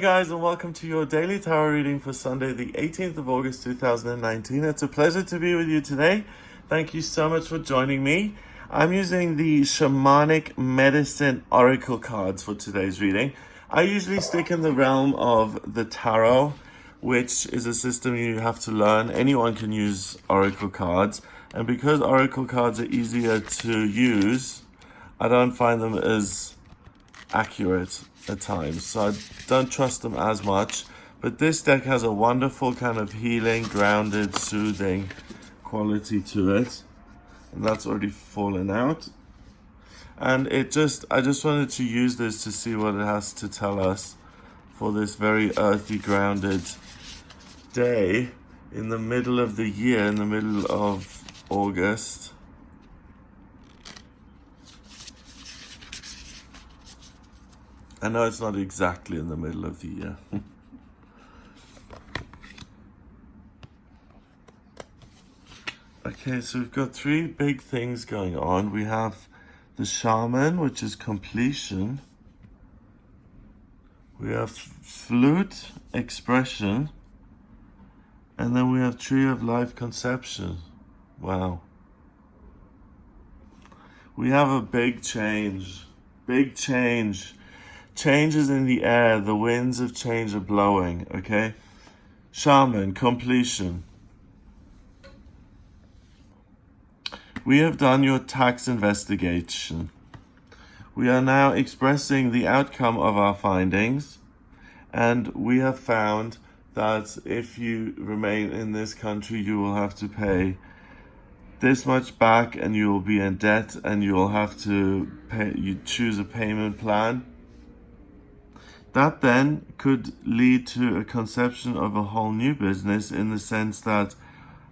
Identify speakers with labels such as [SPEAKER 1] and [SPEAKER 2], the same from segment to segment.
[SPEAKER 1] guys, and welcome to your daily tarot reading for Sunday, the 18th of August 2019. It's a pleasure to be with you today. Thank you so much for joining me. I'm using the Shamanic Medicine Oracle cards for today's reading. I usually stick in the realm of the tarot, which is a system you have to learn. Anyone can use oracle cards, and because oracle cards are easier to use, I don't find them as accurate at times, so I don't trust them as much. But this deck has a wonderful kind of healing, grounded, soothing quality to it, and that's already fallen out. And I just wanted to use this to see what it has to tell us for this very earthy, grounded day in the middle of the year, in the middle of August. I know it's not exactly in the middle of the year. Okay, so we've got three big things going on. We have the shaman, which is completion. We have flute, expression. And then we have tree of life, conception. Wow. We have a big change. Big change. Changes in the air, the winds of change are blowing, okay? Shaman, completion. We have done your tax investigation. We are now expressing the outcome of our findings, and we have found that if you remain in this country, you will have to pay this much back, and you will be in debt, and you will have to pay. You choose a payment plan. That then could lead to a conception of a whole new business, in the sense that,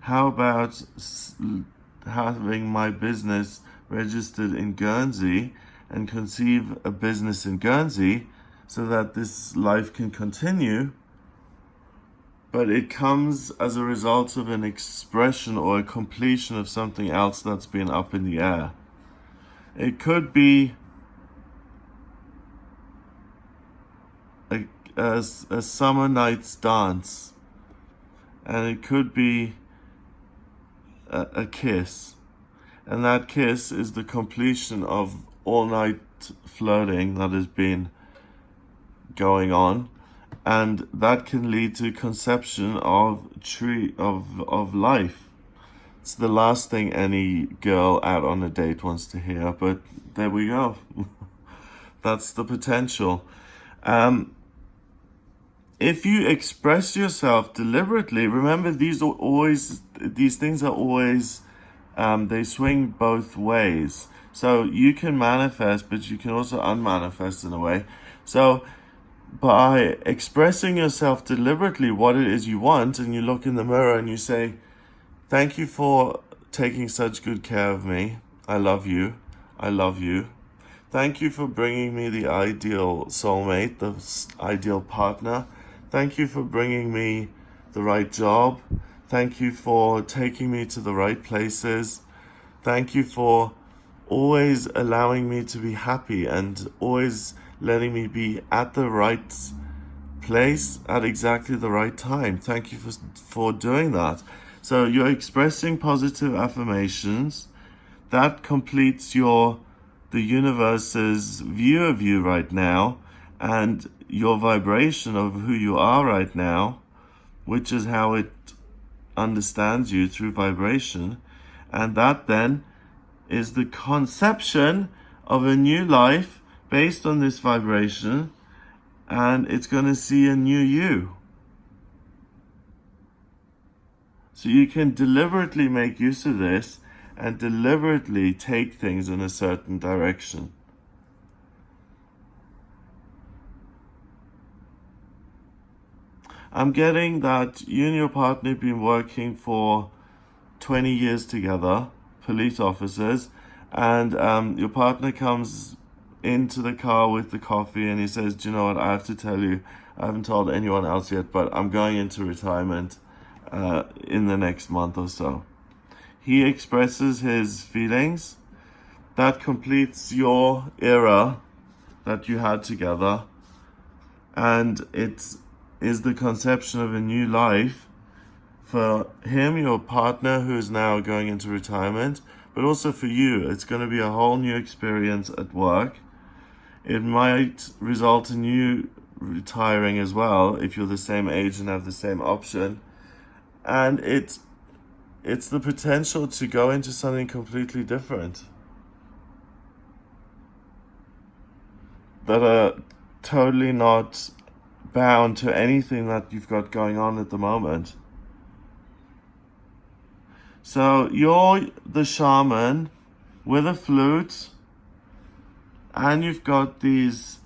[SPEAKER 1] how about having my business registered in Guernsey and conceive a business in Guernsey so that this life can continue, but it comes as a result of an expression or a completion of something else that's been up in the air. It could be a summer night's dance, and it could be a kiss, and that kiss is the completion of all night flirting that has been going on, and that can lead to conception of tree of life. It's the last thing any girl out on a date wants to hear, but there we go. That's the potential. If you express yourself deliberately, remember these things are always, they swing both ways. So you can manifest, but you can also unmanifest in a way. So by expressing yourself deliberately what it is you want, and you look in the mirror and you say, thank you for taking such good care of me. I love you. I love you. Thank you for bringing me the ideal soulmate, the ideal partner. Thank you for bringing me the right job. Thank you for taking me to the right places. Thank you for always allowing me to be happy and always letting me be at the right place at exactly the right time. Thank you for doing that. So you're expressing positive affirmations. That completes the universe's view of you right now, and your vibration of who you are right now, which is how it understands you, through vibration. And that then is the conception of a new life based on this vibration, and it's going to see a new you. So you can deliberately make use of this and deliberately take things in a certain direction. I'm getting that you and your partner have been working for 20 years together, police officers, and your partner comes into the car with the coffee and he says, do you know what, I have to tell you, I haven't told anyone else yet, but I'm going into retirement in the next month or so. He expresses his feelings. That completes your era that you had together. and it is the conception of a new life for him, your partner, who is now going into retirement, but also for you. It's going to be a whole new experience at work. It might result in you retiring as well if you're the same age and have the same option. And it's the potential to go into something completely different, that are totally not bound to anything that you've got going on at the moment. So you're the shaman with a flute, and you've got these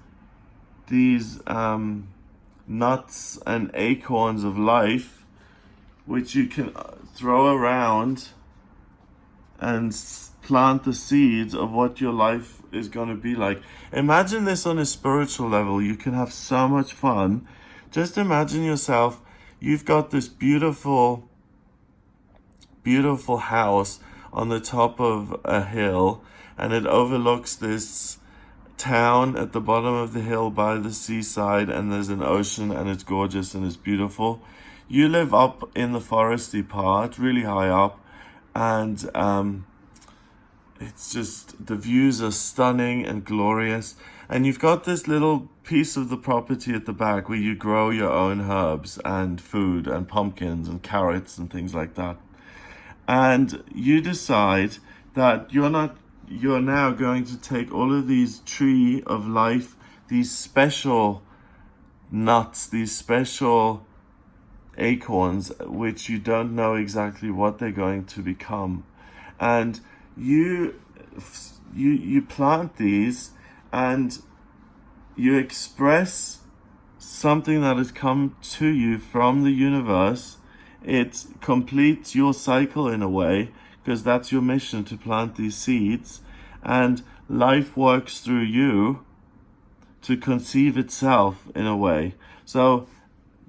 [SPEAKER 1] nuts and acorns of life, which you can throw around and plant the seeds of what your life is going to be like. Imagine this on a spiritual level. You can have so much fun. Just imagine yourself, you've got this beautiful house on the top of a hill, and it overlooks this town at the bottom of the hill by the seaside, and there's an ocean, and it's gorgeous and it's beautiful. You live up in the foresty part, really high up, and it's just, the views are stunning and glorious. And you've got this little piece of the property at the back where you grow your own herbs and food and pumpkins and carrots and things like that. And you decide that you're now going to take all of these tree of life, these special nuts, these special acorns, which you don't know exactly what they're going to become, and you plant these, and you express something that has come to you from the universe. It completes your cycle in a way, because that's your mission, to plant these seeds, and life works through you to conceive itself in a way. So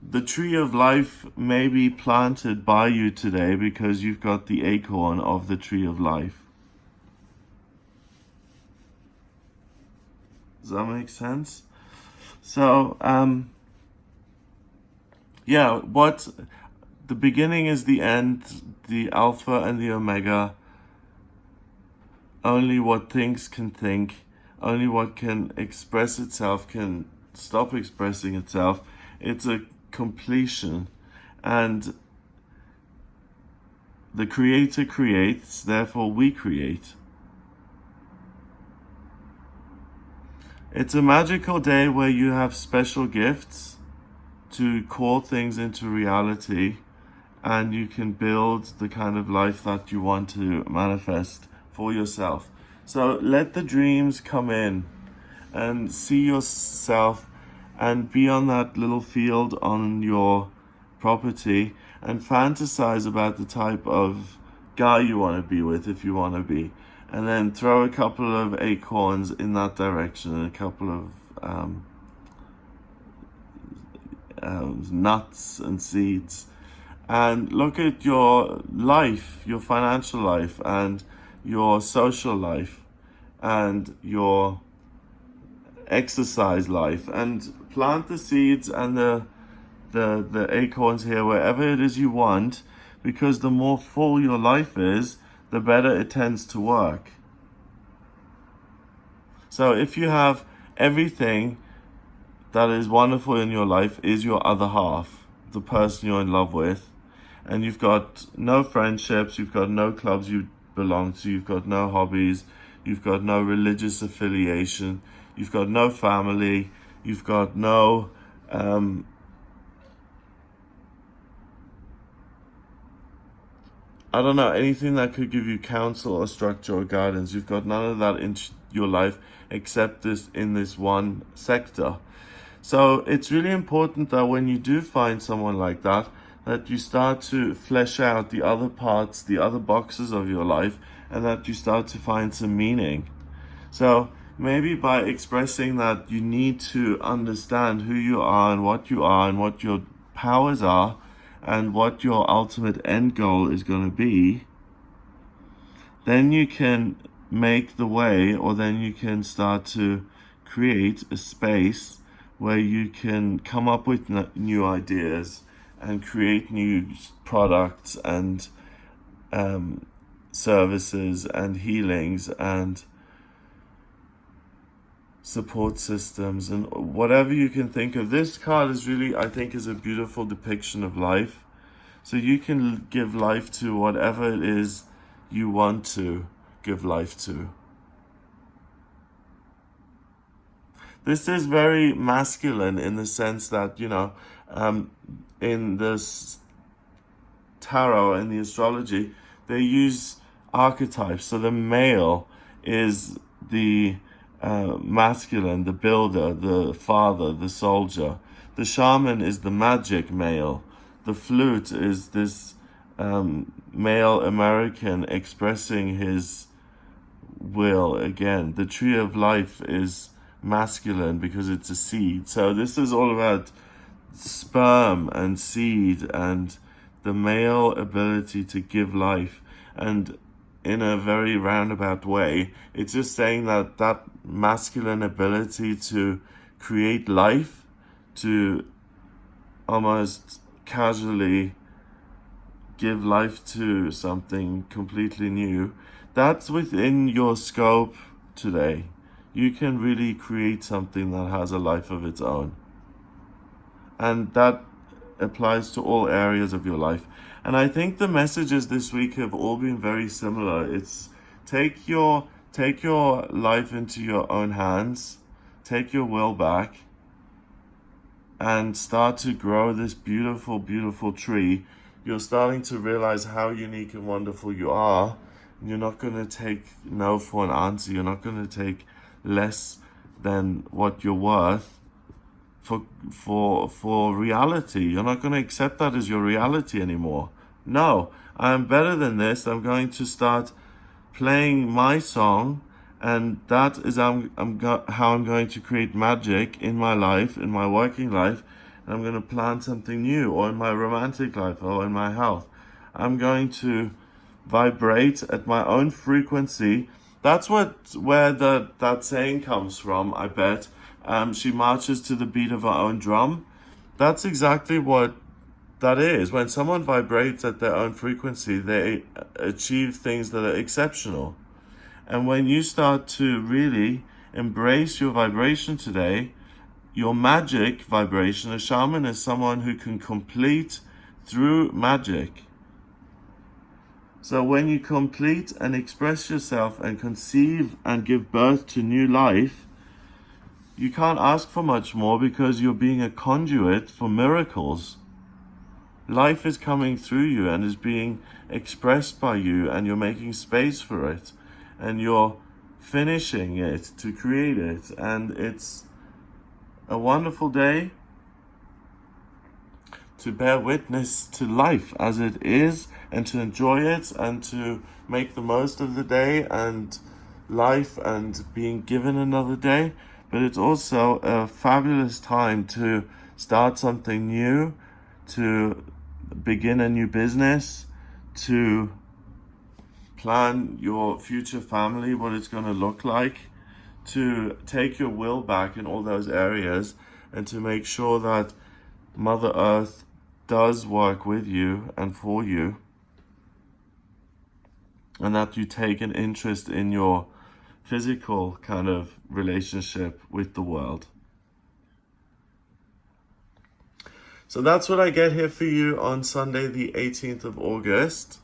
[SPEAKER 1] the tree of life may be planted by you today because you've got the acorn of the tree of life. Does that make sense? So, what the beginning is the end, the Alpha and the Omega. Only what thinks can think. Only what can express itself can stop expressing itself. It's a completion. And the Creator creates, therefore we create. It's a magical day where you have special gifts to call things into reality, and you can build the kind of life that you want to manifest for yourself. So let the dreams come in and see yourself and be on that little field on your property and fantasize about the type of guy you want to be with, if you want to be, and then throw a couple of acorns in that direction and a couple of nuts and seeds, and look at your life, your financial life and your social life and your exercise life, and plant the seeds and the acorns here wherever it is you want, because the more full your life is, the better it tends to work. So if you have everything that is wonderful in your life is your other half, the person you're in love with, and you've got no friendships, you've got no clubs you belong to, you've got no hobbies, you've got no religious affiliation, you've got no family, you've got no anything that could give you counsel or structure or guidance. You've got none of that in your life except this in this one sector. So it's really important that when you do find someone like that, that you start to flesh out the other parts, the other boxes of your life, and that you start to find some meaning. So maybe by expressing that you need to understand who you are and what your powers are and what your ultimate end goal is going to be, then you can make the way, or then you can start to create a space where you can come up with new ideas and create new products and services and healings and support systems and whatever you can think of. This card is really, I think, is a beautiful depiction of life. So you can give life to whatever it is you want to give life to. This is very masculine in the sense that, in this tarot and the astrology, they use archetypes. So the male is the masculine, the builder, the father, the soldier. The shaman is the magic male. The flute is this male American expressing his will again. The tree of life is masculine because it's a seed. So this is all about sperm and seed and the male ability to give life. And in a very roundabout way, it's just saying that that masculine ability to create life, to almost casually give life to something completely new, that's within your scope today. You can really create something that has a life of its own. And that applies to all areas of your life. And I think the messages this week have all been very similar. It's take your life into your own hands, take your will back, and start to grow this beautiful, beautiful tree. You're starting to realize how unique and wonderful you are. You're not going to take no for an answer. You're not going to take less than what you're worth for reality. You're not going to accept that as your reality anymore. No, I'm better than this. I'm going to start playing my song, and that is how I'm going to create magic in my life, in my working life. And I'm going to plan something new, or in my romantic life, or in my health. I'm going to vibrate at my own frequency. That's where that saying comes from, I bet. She marches to the beat of her own drum. That's exactly what that is. When someone vibrates at their own frequency, they achieve things that are exceptional. And when you start to really embrace your vibration today, your magic vibration, a shaman is someone who can complete through magic. So when you complete and express yourself and conceive and give birth to new life, you can't ask for much more because you're being a conduit for miracles. Life is coming through you and is being expressed by you, and you're making space for it, and you're finishing it to create it. And it's a wonderful day to bear witness to life as it is, and to enjoy it, and to make the most of the day and life and being given another day. But it's also a fabulous time to start something new, to begin a new business, to plan your future family, what it's going to look like, to take your will back in all those areas, and to make sure that Mother Earth does work with you and for you, and that you take an interest in your physical kind of relationship with the world. So that's what I get here for you on Sunday, the 18th of August.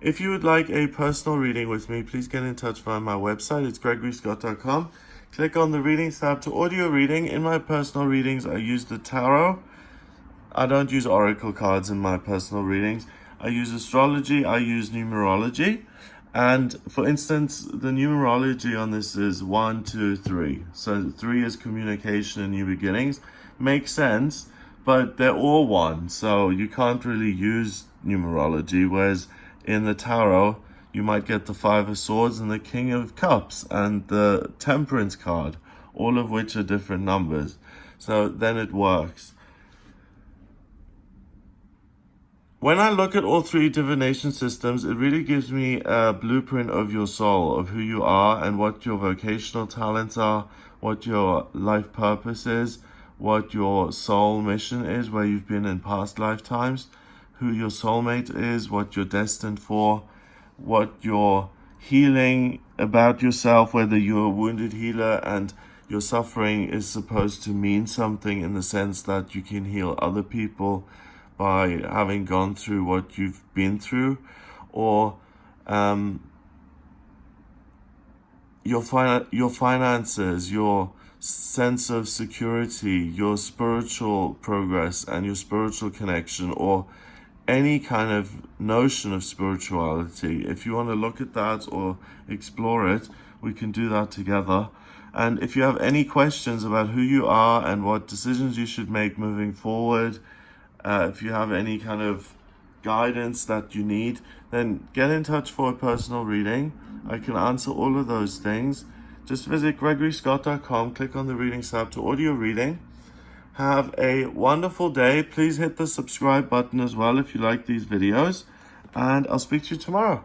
[SPEAKER 1] If you would like a personal reading with me, please get in touch via my website. It's gregoryscott.com. Click on the Readings tab to audio reading. In my personal readings, I use the tarot. I don't use oracle cards in my personal readings. I use astrology. I use numerology. And for instance, the numerology on this is 1, 2, 3. So 3 is communication and new beginnings. Makes sense, but they're all one. So you can't really use numerology. Whereas in the tarot, you might get the 5 of Swords and the King of Cups and the Temperance card, all of which are different numbers. So then it works. When I look at all 3 divination systems, it really gives me a blueprint of your soul, of who you are and what your vocational talents are, what your life purpose is, what your soul mission is, where you've been in past lifetimes, who your soulmate is, what you're destined for, what you're healing about yourself, whether you're a wounded healer and your suffering is supposed to mean something in the sense that you can heal other people by having gone through what you've been through, or your finances, your sense of security, your spiritual progress and your spiritual connection, or any kind of notion of spirituality. If you want to look at that or explore it, we can do that together. And if you have any questions about who you are and what decisions you should make moving forward, if you have any kind of guidance that you need, then get in touch for a personal reading. I can answer all of those things. Just visit gregoryscott.com, click on the readings tab to order your reading. Have a wonderful day. Please hit the subscribe button as well if you like these videos, and I'll speak to you tomorrow.